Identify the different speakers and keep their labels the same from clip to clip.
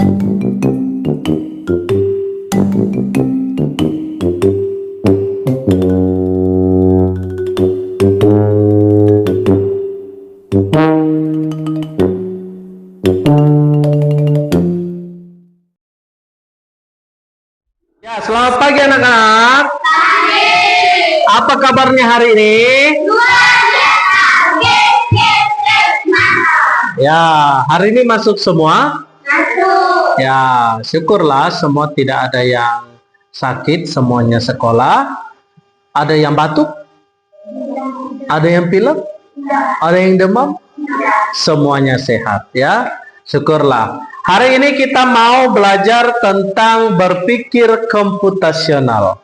Speaker 1: Ya, selamat pagi anak-anak. Apa kabarnya hari ini? Ya, hari ini masuk semua? Masuk. Ya, syukurlah semua tidak ada yang sakit, semuanya sekolah. Ada yang batuk? Ada yang pilek? Ada yang demam? Semuanya sehat ya. Syukurlah. Hari ini kita mau belajar tentang berpikir komputasional.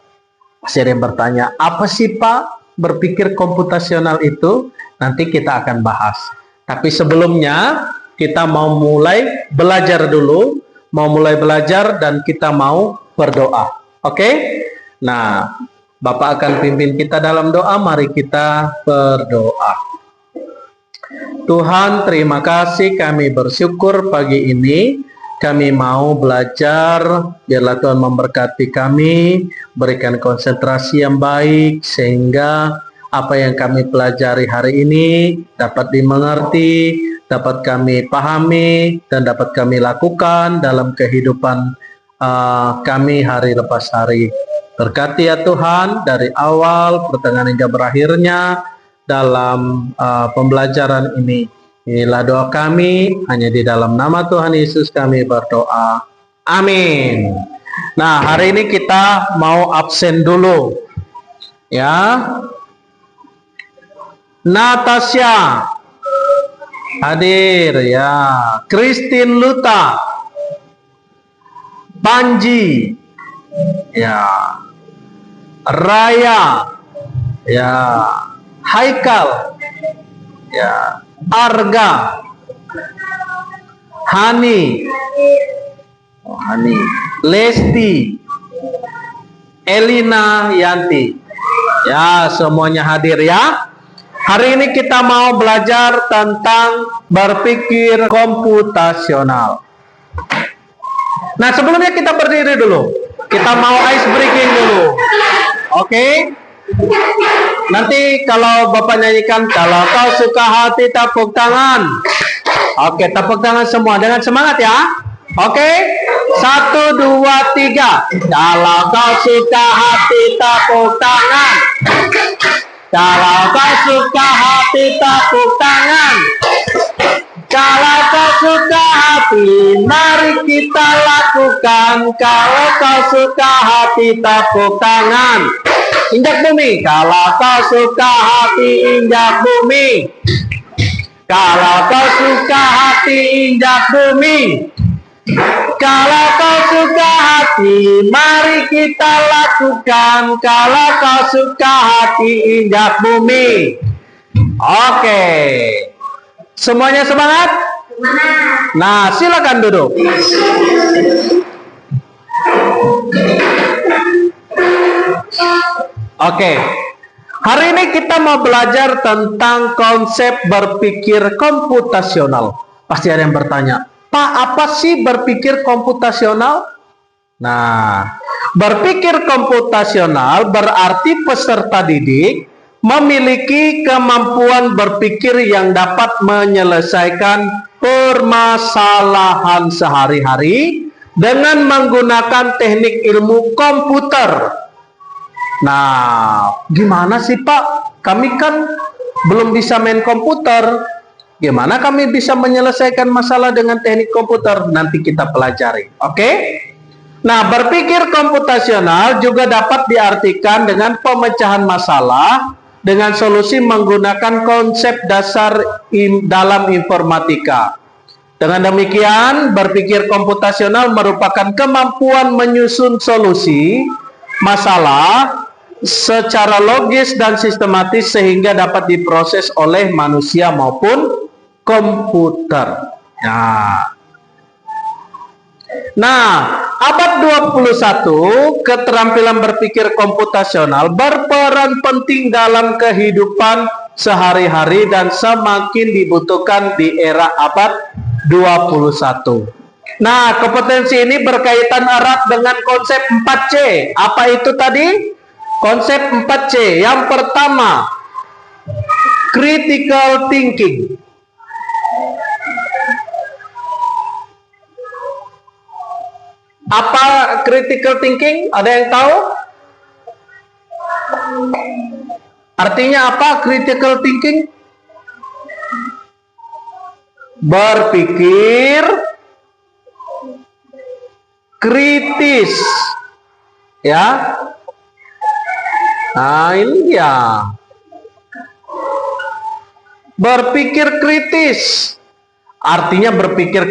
Speaker 1: Pasti ada yang bertanya, apa sih Pak berpikir komputasional itu? Nanti kita akan bahas. Tapi sebelumnya kita mau mulai belajar dulu. Mau mulai belajar dan kita mau berdoa. Oke? Nah, Bapak akan pimpin kita dalam doa. Mari kita berdoa. Tuhan, terima kasih, kami bersyukur pagi ini kami mau belajar. Biarlah Tuhan memberkati kami, berikan konsentrasi yang baik sehingga apa yang kami pelajari hari ini dapat dimengerti, dapat kami pahami dan dapat kami lakukan dalam kehidupan kami hari lepas hari. Berkati ya Tuhan dari awal, pertengahan hingga berakhirnya dalam pembelajaran ini. Inilah doa kami, hanya di dalam nama Tuhan Yesus kami berdoa. Amin. Nah, hari ini kita mau absen dulu. Ya. Natasha hadir ya. Christine Luta. Panji. Ya. Raya. Ya. Haikal, ya, Arga, Hani, Lesti, Elina, Yanti, ya semuanya hadir ya. Hari ini kita mau belajar tentang berpikir komputasional. Nah sebelumnya kita berdiri dulu, kita mau ice breaking dulu, oke? Nanti kalau Bapak nyanyikan, kalau kau suka hati tepuk tangan. Oke, tepuk tangan semua dengan semangat ya. Oke, 1, 2, 3. Kalau kau suka hati tepuk tangan. Kalau kau suka hati tepuk tangan. Kalau kau suka hati, mari kita lakukan. Kalau kau suka hati tepuk tangan. Injak bumi. Kalau kau suka hati, injak bumi. Kalau kau suka hati, injak bumi. Kalau kau suka hati, mari kita lakukan. Kalau kau suka hati, injak bumi. Oke. Semuanya semangat? Nah, silakan duduk. Oke, hari ini kita mau belajar tentang konsep berpikir komputasional. Pasti ada yang bertanya, Pak, apa sih berpikir komputasional? Nah, berpikir komputasional berarti peserta didik memiliki kemampuan berpikir yang dapat menyelesaikan permasalahan sehari-hari dengan menggunakan teknik ilmu komputer. Nah, gimana sih Pak? Kami kan belum bisa main komputer. Gimana kami bisa menyelesaikan masalah dengan teknik komputer? Nanti kita pelajari. Oke? Nah, berpikir komputasional juga dapat diartikan dengan pemecahan masalah dengan solusi menggunakan konsep dasar dalam informatika. Dengan demikian, berpikir komputasional merupakan kemampuan menyusun solusi masalah secara logis dan sistematis sehingga dapat diproses oleh manusia maupun komputer. Nah, abad 21, keterampilan berpikir komputasional berperan penting dalam kehidupan sehari-hari dan semakin dibutuhkan di era abad 21. Nah, kompetensi ini berkaitan erat dengan konsep 4C. Apa itu tadi? Konsep 4C. Yang pertama, critical thinking. Apa critical thinking? Ada yang tahu? Artinya apa critical thinking? Berpikir kritis. Ya. Nah, ini dia. Berpikir kritis. Artinya berpikir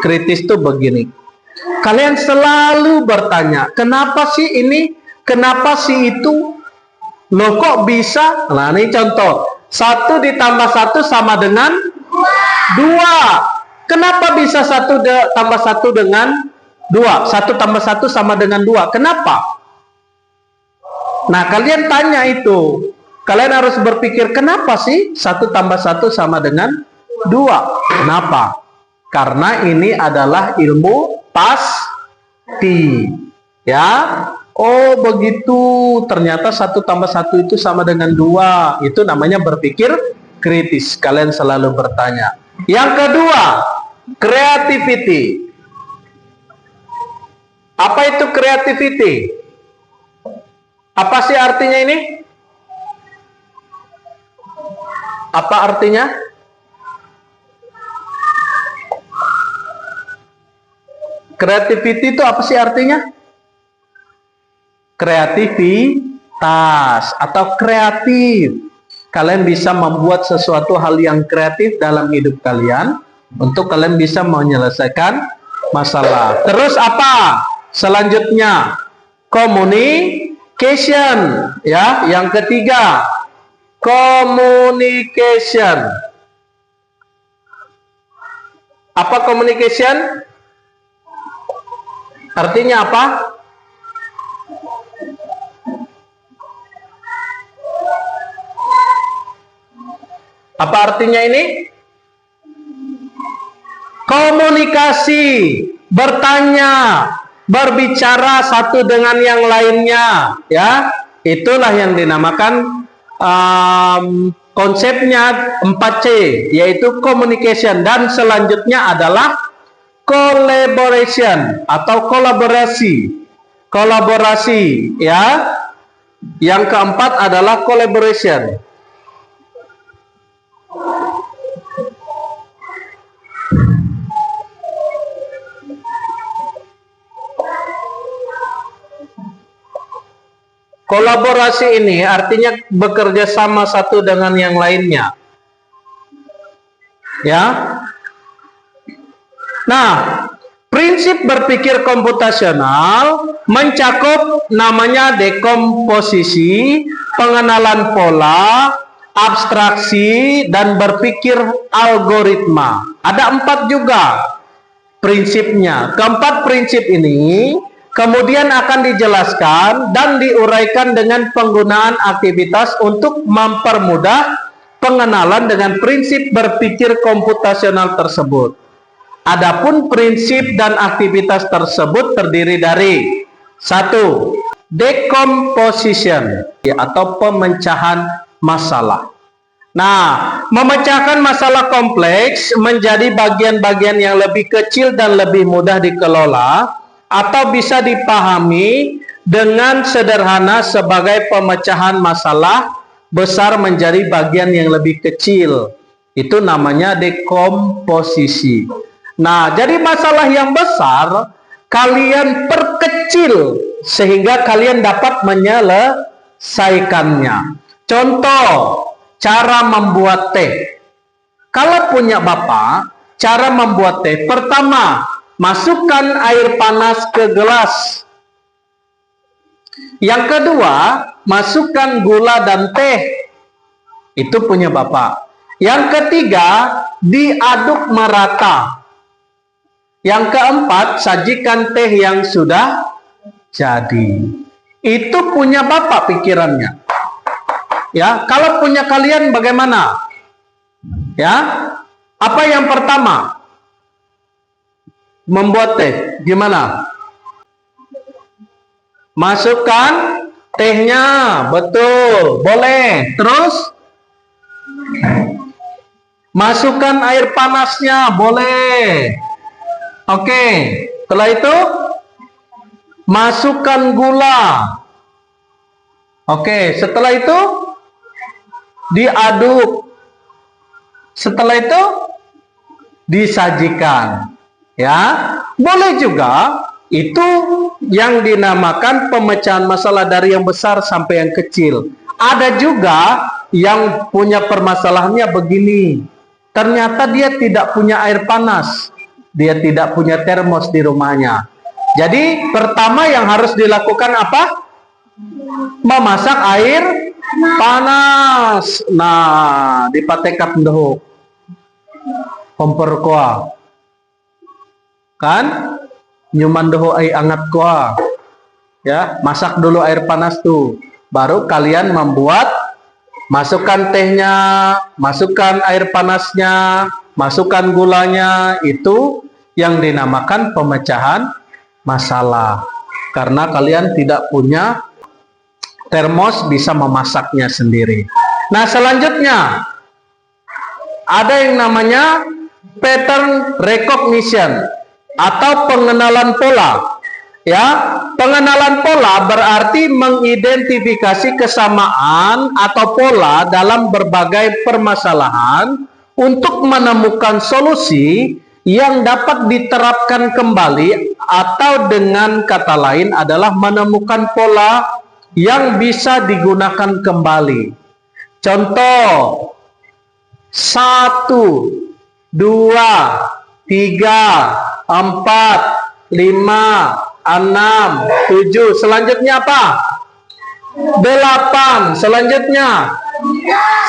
Speaker 1: kritis itu begini. Kalian selalu bertanya, kenapa sih ini? Kenapa sih itu? Loh kok bisa? Nah, ini contoh. 1 ditambah 1 sama dengan 2. Kenapa bisa 1 tambah 1 dengan 2? 1 tambah 1 sama dengan 2. Kenapa? Nah, kalian tanya itu. Kalian harus berpikir, kenapa sih 1 tambah 1 sama dengan 2? Kenapa? Karena ini adalah ilmu pasti. Ya. Oh begitu, ternyata 1 tambah 1 itu sama dengan 2. Itu namanya berpikir kritis. Kalian selalu bertanya. Yang kedua, creativity. Apa itu creativity? Apa sih artinya ini? Apa artinya? Creativity itu apa sih artinya? Kreativitas atau kreatif. Kalian bisa membuat sesuatu hal yang kreatif dalam hidup kalian untuk kalian bisa menyelesaikan masalah. Terus apa? Selanjutnya communication, ya. Yang ketiga, communication. Apa communication? Artinya apa? Apa artinya ini? Komunikasi, bertanya, berbicara satu dengan yang lainnya, ya. Itulah yang dinamakan konsepnya 4C, yaitu communication. Dan selanjutnya adalah collaboration atau kolaborasi. Kolaborasi, ya. Yang keempat adalah collaboration. Kolaborasi ini artinya bekerja sama satu dengan yang lainnya. Ya. Nah, prinsip berpikir komputasional mencakup namanya dekomposisi, pengenalan pola, abstraksi, dan berpikir algoritma. Ada 4 juga prinsipnya. Keempat prinsip ini kemudian akan dijelaskan dan diuraikan dengan penggunaan aktivitas untuk mempermudah pengenalan dengan prinsip berpikir komputasional tersebut. Adapun prinsip dan aktivitas tersebut terdiri dari 1. Decomposition atau pemecahan masalah. Nah, memecahkan masalah kompleks menjadi bagian-bagian yang lebih kecil dan lebih mudah dikelola atau bisa dipahami dengan sederhana sebagai pemecahan masalah besar menjadi bagian yang lebih kecil. Itu namanya dekomposisi. Nah, jadi masalah yang besar kalian perkecil sehingga kalian dapat menyelesaikannya. Contoh, cara membuat teh. Kalau punya Bapak, cara membuat teh. Pertama, masukkan air panas ke gelas. Yang kedua, masukkan gula dan teh. Itu punya Bapak. Yang ketiga, diaduk merata. Yang keempat, sajikan teh yang sudah jadi. Itu punya Bapak pikirannya. Ya, kalau punya kalian bagaimana? Ya, apa yang pertama? membuat teh? Gimana? Masukkan tehnya, betul, boleh. Terus masukkan air panasnya, boleh. Oke, setelah itu masukkan gula. Oke, setelah itu diaduk. Setelah itu disajikan. Ya, boleh juga. Itu yang dinamakan pemecahan masalah dari yang besar sampai yang kecil. Ada juga yang punya permasalahannya begini. Ternyata dia tidak punya air panas. Dia tidak punya termos di rumahnya. Jadi pertama yang harus dilakukan apa? Memasak air panas. Nah, dipatekap ndoh. Kompor kuah. Kan? Nyuman doho air anget kuah. Ya, masak dulu air panas tuh. Baru kalian membuat, masukkan tehnya, masukkan air panasnya, masukkan gulanya. Itu yang dinamakan pemecahan masalah. Karena kalian tidak punya termos bisa memasaknya sendiri. Nah, selanjutnya ada yang namanya pattern recognition atau pengenalan pola. Ya, pengenalan pola berarti mengidentifikasi kesamaan atau pola dalam berbagai permasalahan untuk menemukan solusi yang dapat diterapkan kembali, atau dengan kata lain adalah menemukan pola yang bisa digunakan kembali. Contoh 1, 2, 3, 4, 5, 6, 7. Selanjutnya apa? 8. Selanjutnya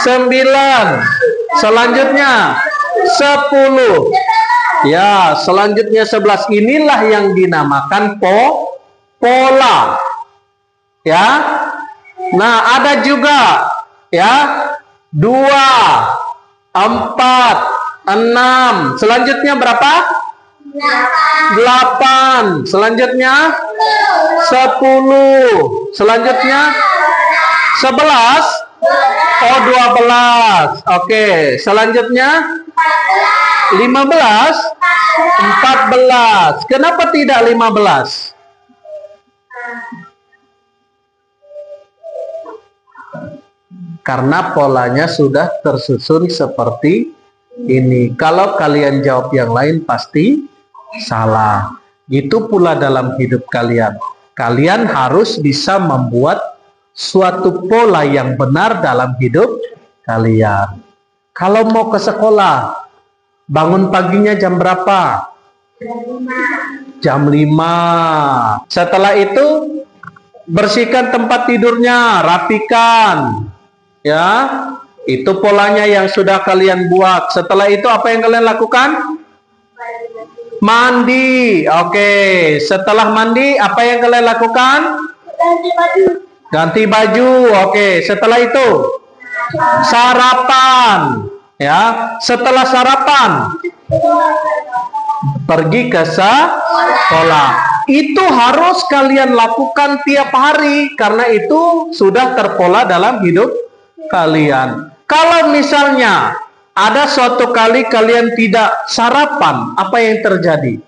Speaker 1: 9. Selanjutnya 10. Ya, selanjutnya 11. Inilah yang dinamakan pola. Ya. Nah, ada juga ya 2, 4, 6. Selanjutnya berapa? 8. Selanjutnya 10. Selanjutnya 11. Oh, 12. Oke, selanjutnya 15. 14. Kenapa tidak 15? Karena polanya sudah tersusun seperti ini. Kalau kalian jawab yang lain pasti salah. Itu pula dalam hidup kalian. Kalian harus bisa membuat suatu pola yang benar dalam hidup kalian. Kalau mau ke sekolah, bangun paginya jam berapa? Jam 5. Setelah itu bersihkan tempat tidurnya, rapikan. Ya, itu polanya yang sudah kalian buat. Setelah itu apa yang kalian lakukan? Mandi. Oke, setelah mandi apa yang kalian lakukan?
Speaker 2: Ganti baju.
Speaker 1: Ganti baju. Oke, setelah itu sarapan. Ya, setelah sarapan pergi ke sekolah. Itu harus kalian lakukan tiap hari karena itu sudah terpola dalam hidup kalian. Kalau misalnya ada suatu kali kalian tidak sarapan, apa yang terjadi?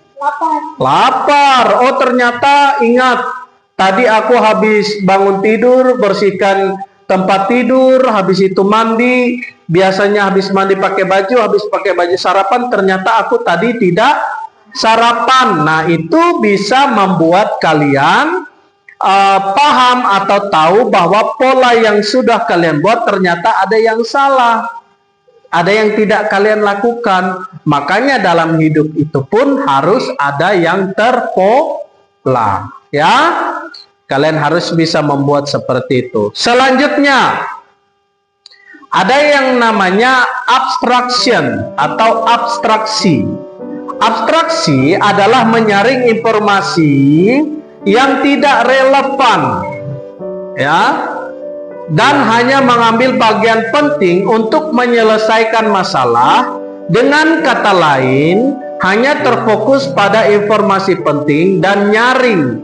Speaker 1: Lapar. Oh, ternyata ingat, tadi aku habis bangun tidur, bersihkan tempat tidur, habis itu mandi. Biasanya habis mandi pakai baju, habis pakai baju sarapan, ternyata aku tadi tidak sarapan. Nah, itu bisa membuat kalian paham atau tahu bahwa pola yang sudah kalian buat ternyata ada yang salah, ada yang tidak kalian lakukan. Makanya dalam hidup itu pun harus ada yang terpola. Ya, kalian harus bisa membuat seperti itu. Selanjutnya ada yang namanya abstraction atau abstraksi. Abstraksi adalah menyaring informasi yang tidak relevan, ya, dan hanya mengambil bagian penting untuk menyelesaikan masalah. Dengan kata lain, hanya terfokus pada informasi penting dan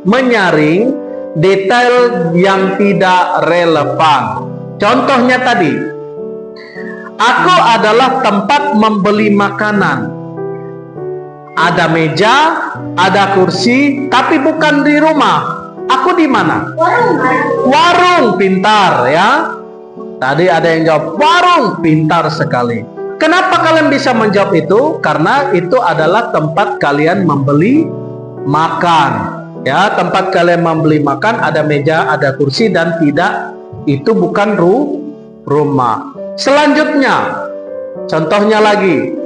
Speaker 1: menyaring detail yang tidak relevan. Contohnya tadi, aku adalah tempat membeli makanan. Ada meja, ada kursi, tapi bukan di rumah. Aku di mana? Warung, pintar ya. Tadi ada yang jawab warung, pintar sekali. Kenapa kalian bisa menjawab itu? Karena itu adalah tempat kalian membeli makan. Ya, tempat kalian membeli makan, ada meja, ada kursi, dan tidak, itu bukan rumah. Selanjutnya, contohnya lagi.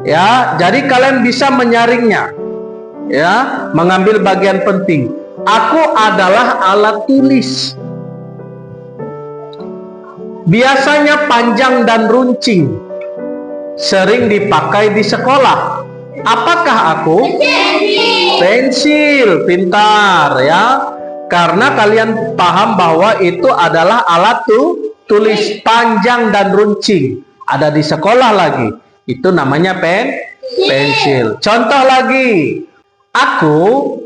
Speaker 1: Ya, jadi kalian bisa menyaringnya. Ya, mengambil bagian penting. Aku adalah alat tulis. Biasanya panjang dan runcing. Sering dipakai di sekolah. Apakah aku? Pensil, pintar ya. Karena kalian paham bahwa itu adalah alat tulis panjang dan runcing. Ada di sekolah lagi. Itu namanya pensil. Contoh lagi. Aku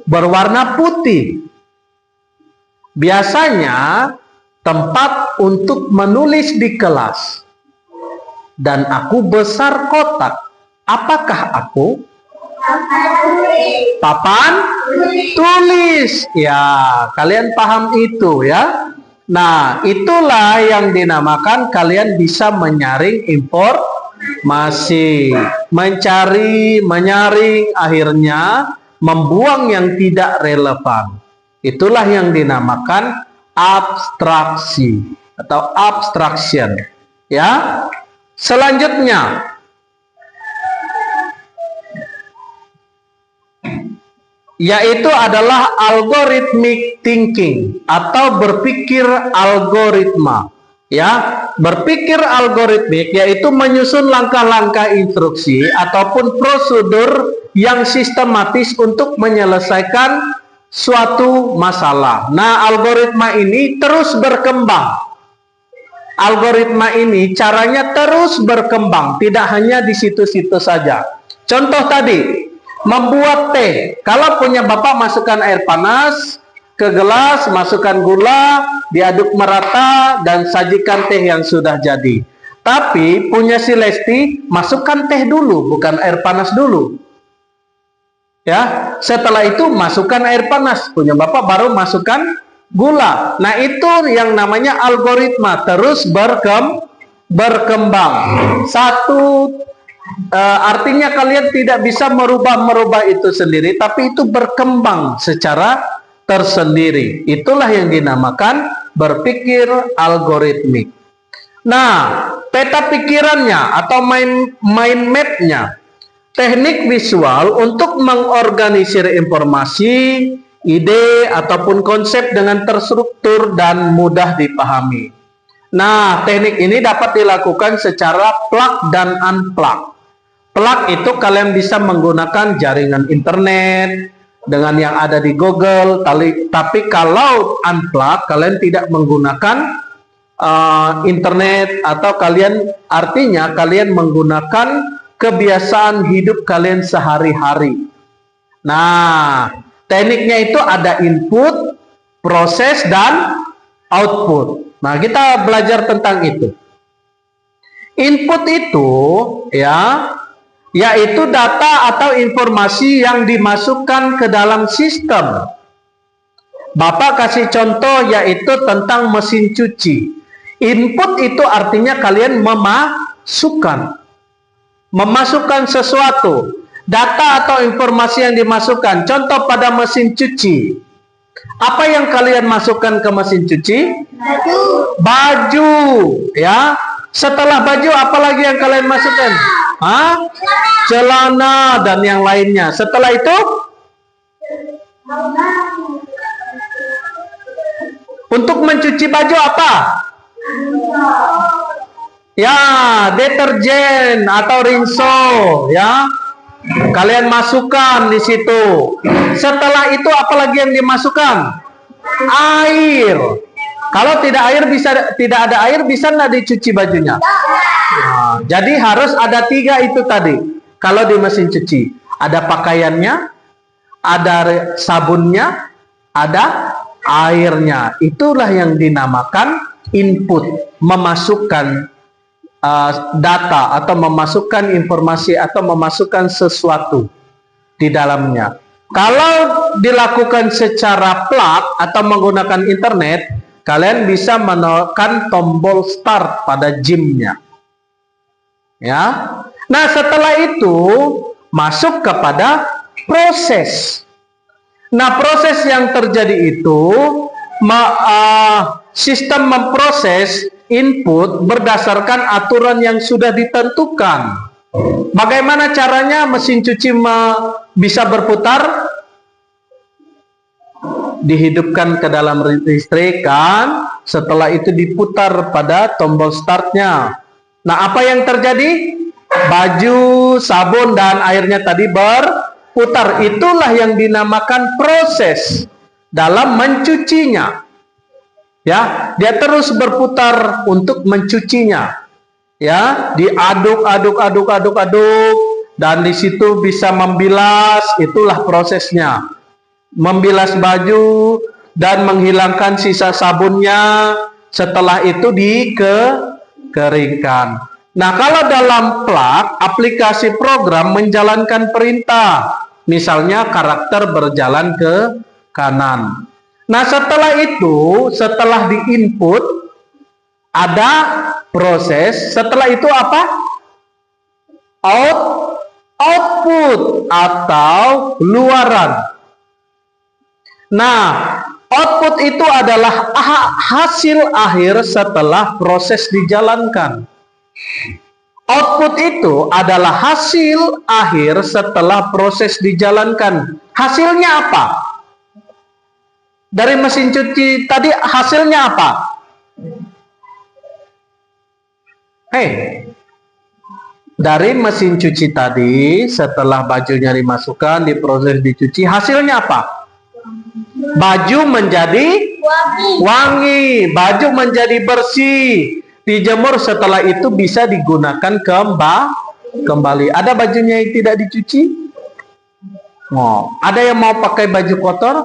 Speaker 1: berwarna putih. Biasanya tempat untuk menulis di kelas. Dan aku besar kotak. Apakah aku? Papan tulis. Ya, kalian paham itu ya. Nah, itulah yang dinamakan kalian bisa menyaring informasi, mencari, menyaring, akhirnya membuang yang tidak relevan. Itulah yang dinamakan abstraksi atau abstraction. Ya. Selanjutnya, yaitu adalah algorithmic thinking atau berpikir algoritma. Ya, berpikir algoritmik yaitu menyusun langkah-langkah instruksi ataupun prosedur yang sistematis untuk menyelesaikan suatu masalah. Nah, algoritma ini terus berkembang. Algoritma ini caranya terus berkembang, tidak hanya di situ-situ saja. Contoh tadi, membuat teh. Kalau punya Bapak, masukkan air panas ke gelas, masukkan gula, diaduk merata, dan sajikan teh yang sudah jadi. Tapi punya si Lesti, masukkan teh dulu, bukan air panas dulu. Ya, setelah itu masukkan air panas. Punya Bapak baru masukkan gula. Nah, itu yang namanya algoritma, terus berkembang. Satu artinya kalian tidak bisa merubah itu sendiri, tapi itu berkembang secara tersendiri. Itulah yang dinamakan berpikir algoritmik. Nah, peta pikirannya atau mind map-nya, teknik visual untuk mengorganisir informasi, ide ataupun konsep dengan terstruktur dan mudah dipahami. Nah, teknik ini dapat dilakukan secara plug dan unplug. Plug itu kalian bisa menggunakan jaringan internet dengan yang ada di Google, tapi kalau unplug kalian tidak menggunakan internet, atau artinya kalian menggunakan kebiasaan hidup kalian sehari-hari. Nah, tekniknya itu ada input, proses, dan output. Nah, kita belajar tentang itu. Input itu yaitu data atau informasi yang dimasukkan ke dalam sistem. Bapak kasih contoh yaitu tentang mesin cuci. Input itu artinya kalian memasukkan sesuatu. Data atau informasi yang dimasukkan. Contoh pada mesin cuci. Apa yang kalian masukkan ke mesin cuci? Baju. Ya. Setelah baju, apa lagi yang kalian masukkan? Celana dan yang lainnya. Setelah itu? Untuk mencuci baju apa? Ya, deterjen atau rinso. Ya. Kalian masukkan di situ. Setelah itu apalagi yang dimasukkan? Air. Kalau tidak ada air bisa nggak dicuci bajunya? Nah, jadi harus ada 3 itu tadi. Kalau di mesin cuci Ada pakaiannya, ada sabunnya, ada airnya. Itulah yang dinamakan input, memasukkan data atau memasukkan informasi atau memasukkan sesuatu di dalamnya. Kalau dilakukan secara plug atau menggunakan internet, kalian bisa menekan tombol start pada gymnya. Ya. Nah, setelah itu masuk kepada proses. Nah, proses yang terjadi itu sistem memproses input berdasarkan aturan yang sudah ditentukan. Bagaimana caranya mesin cuci bisa berputar? Dihidupkan ke dalam listrik kan, setelah itu diputar pada tombol startnya. Nah, apa yang terjadi? Baju, sabun, dan airnya tadi berputar. Itulah yang dinamakan proses dalam mencucinya. Ya, dia terus berputar untuk mencucinya. Ya, diaduk, dan di situ bisa membilas. Itulah prosesnya. Membilas baju dan menghilangkan sisa sabunnya. Setelah itu dikeringkan. Nah, kalau dalam plug, aplikasi program menjalankan perintah. Misalnya karakter berjalan ke kanan. Nah, setelah itu, setelah di-input, ada proses. Setelah itu apa? Output atau luaran. Nah, output itu adalah hasil akhir setelah proses dijalankan. Output itu adalah hasil akhir setelah proses dijalankan. Hasilnya apa? Dari mesin cuci tadi hasilnya apa? Dari mesin cuci tadi, setelah bajunya dimasukkan, diproses, dicuci, hasilnya apa? Baju menjadi wangi, baju menjadi bersih, dijemur, setelah itu bisa digunakan kembali. Ada bajunya yang tidak dicuci? Ada yang mau pakai baju kotor?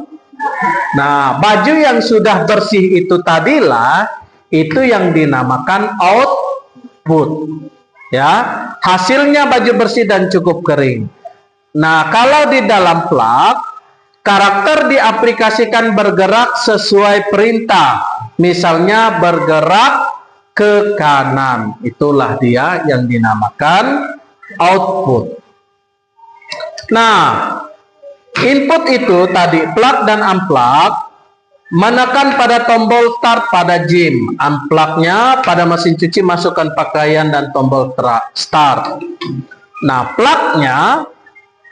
Speaker 1: Nah, baju yang sudah bersih itu tadilah, itu yang dinamakan output. Ya, hasilnya baju bersih dan cukup kering. Nah, kalau di dalam plug, karakter diaplikasikan bergerak sesuai perintah. Misalnya bergerak ke kanan. Itulah dia yang dinamakan output. Nah, input itu tadi plug dan unplug. Menekan pada tombol start pada gym, unplug-nya pada mesin cuci masukkan pakaian dan tombol start. Nah, plug-nya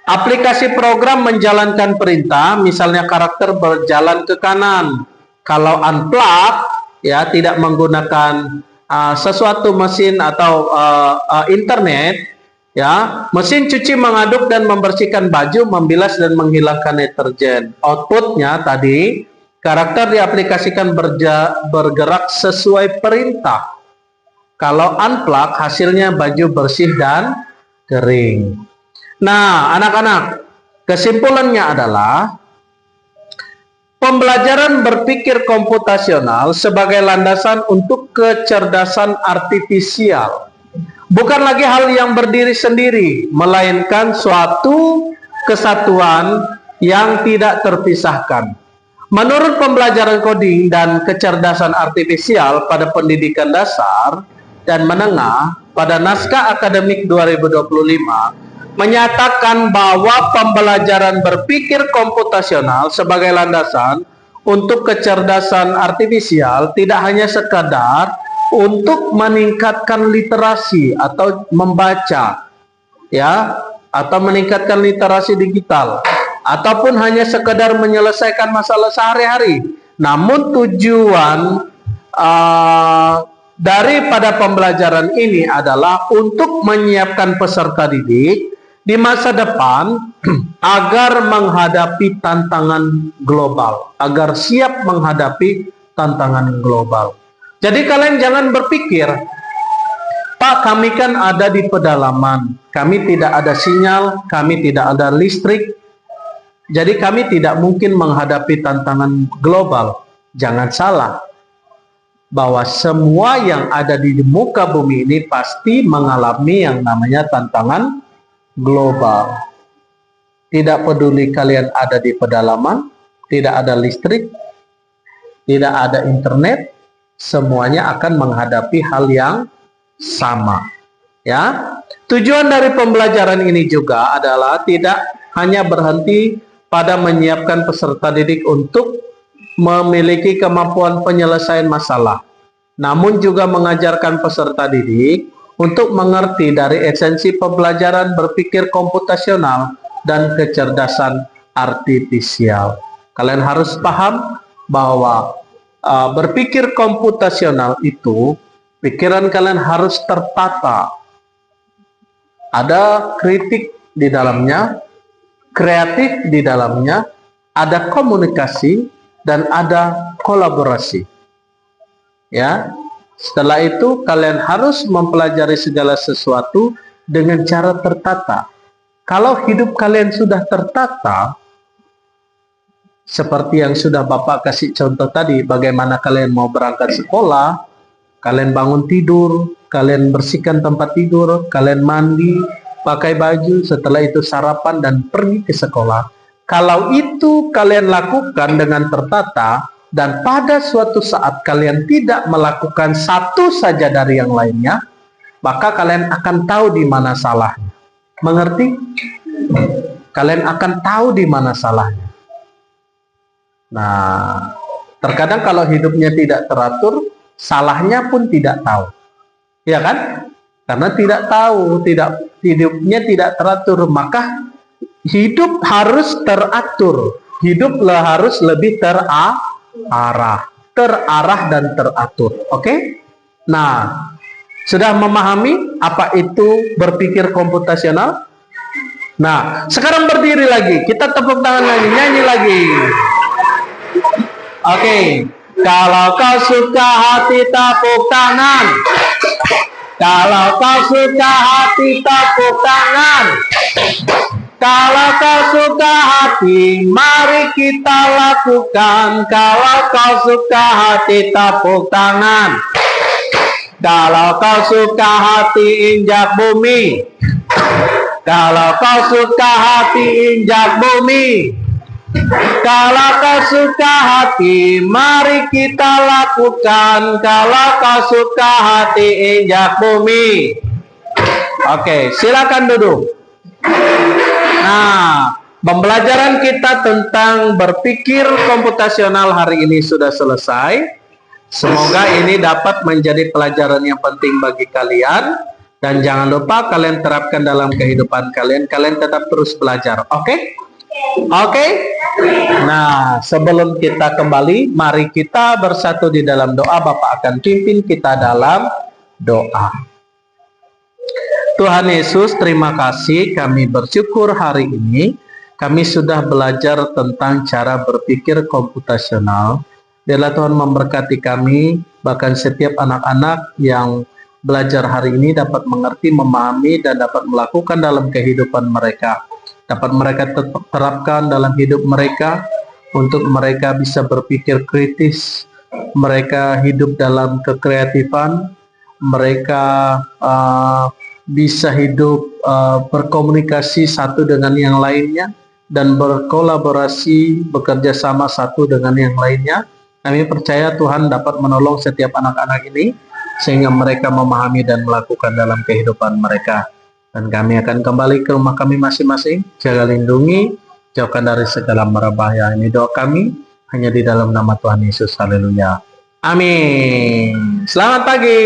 Speaker 1: aplikasi program menjalankan perintah, misalnya karakter berjalan ke kanan. Kalau unplug, ya tidak menggunakan sesuatu mesin atau internet, ya mesin cuci mengaduk dan membersihkan baju, membilas dan menghilangkan deterjen. Outputnya tadi karakter diaplikasikan bergerak sesuai perintah. Kalau unplug, hasilnya baju bersih dan kering. Nah, anak-anak, kesimpulannya adalah pembelajaran berpikir komputasional sebagai landasan untuk kecerdasan artifisial bukan lagi hal yang berdiri sendiri, melainkan suatu kesatuan yang tidak terpisahkan. Menurut pembelajaran coding dan kecerdasan artifisial pada pendidikan dasar dan menengah pada naskah akademik 2025 menyatakan bahwa pembelajaran berpikir komputasional sebagai landasan untuk kecerdasan artifisial tidak hanya sekadar untuk meningkatkan literasi atau membaca, ya, atau meningkatkan literasi digital, ataupun hanya sekedar menyelesaikan masalah sehari-hari. Namun tujuan daripada pembelajaran ini adalah untuk menyiapkan peserta didik di masa depan agar menghadapi tantangan global, agar siap menghadapi tantangan global. Jadi kalian jangan berpikir Pak, kami kan ada di pedalaman, kami tidak ada sinyal, kami tidak ada listrik, jadi kami tidak mungkin menghadapi tantangan global. Jangan salah, bahwa semua yang ada di muka bumi ini pasti mengalami yang namanya tantangan global. Tidak peduli kalian ada di pedalaman, tidak ada listrik, tidak ada internet, semuanya akan menghadapi hal yang sama. Ya, tujuan dari pembelajaran ini juga adalah tidak hanya berhenti pada menyiapkan peserta didik untuk memiliki kemampuan penyelesaian masalah, namun juga mengajarkan peserta didik untuk mengerti dari esensi pembelajaran berpikir komputasional dan kecerdasan artifisial. Kalian harus paham bahwa berpikir komputasional itu pikiran kalian harus tertata. Ada kritik di dalamnya, kreatif di dalamnya, ada komunikasi dan ada kolaborasi. Ya, setelah itu kalian harus mempelajari segala sesuatu dengan cara tertata. Kalau hidup kalian sudah tertata, seperti yang sudah Bapak kasih contoh tadi, bagaimana kalian mau berangkat sekolah, kalian bangun tidur, kalian bersihkan tempat tidur, kalian mandi, pakai baju, setelah itu sarapan dan pergi ke sekolah. Kalau itu kalian lakukan dengan tertata, dan pada suatu saat kalian tidak melakukan satu saja dari yang lainnya, maka kalian akan tahu di mana salahnya. Mengerti? Kalian akan tahu di mana salahnya. Nah, terkadang kalau hidupnya tidak teratur, salahnya pun tidak tahu. Ya kan? Karena tidak tahu, hidupnya tidak teratur, maka hidup harus teratur. Hiduplah harus lebih terarah dan teratur. Oke? Nah, sudah memahami apa itu berpikir komputasional? Nah, sekarang berdiri lagi. Kita tepuk tangan lagi, nyanyi lagi. Oke. Kalau kau suka hati, tepuk tangan. Kalau kau suka hati, tepuk tangan. Kalau kau suka hati, mari kita lakukan. Kalau kau suka hati, tepuk tangan. Kalau kau suka hati, injak bumi. Kalau kau suka hati, injak bumi. Kalau kau suka hati, mari kita lakukan. Kalau kau suka hati, injak bumi. Oke, silakan duduk. Nah, pembelajaran kita tentang berpikir komputasional hari ini sudah selesai. Semoga ini dapat menjadi pelajaran yang penting bagi kalian. Dan jangan lupa kalian terapkan dalam kehidupan kalian. Kalian tetap terus belajar. Oke? Oke? Nah, sebelum kita kembali, mari kita bersatu di dalam doa. Bapak akan pimpin kita dalam doa. Tuhan Yesus, terima kasih, kami bersyukur hari ini kami sudah belajar tentang cara berpikir komputasional. Biarlah Tuhan memberkati kami, bahkan setiap anak-anak yang belajar hari ini dapat mengerti, memahami, dan dapat melakukan dalam kehidupan mereka. Dapat mereka terapkan dalam hidup mereka, untuk mereka bisa berpikir kritis, mereka hidup dalam kekreatifan, mereka bisa hidup berkomunikasi satu dengan yang lainnya dan berkolaborasi, bekerja sama satu dengan yang lainnya. Kami percaya Tuhan dapat menolong setiap anak-anak ini sehingga mereka memahami dan melakukan dalam kehidupan mereka. Dan kami akan kembali ke rumah kami masing-masing. Jaga, lindungi, jauhkan dari segala mara bahaya. Ini doa kami hanya di dalam nama Tuhan Yesus. Haleluya. Amin. Selamat pagi.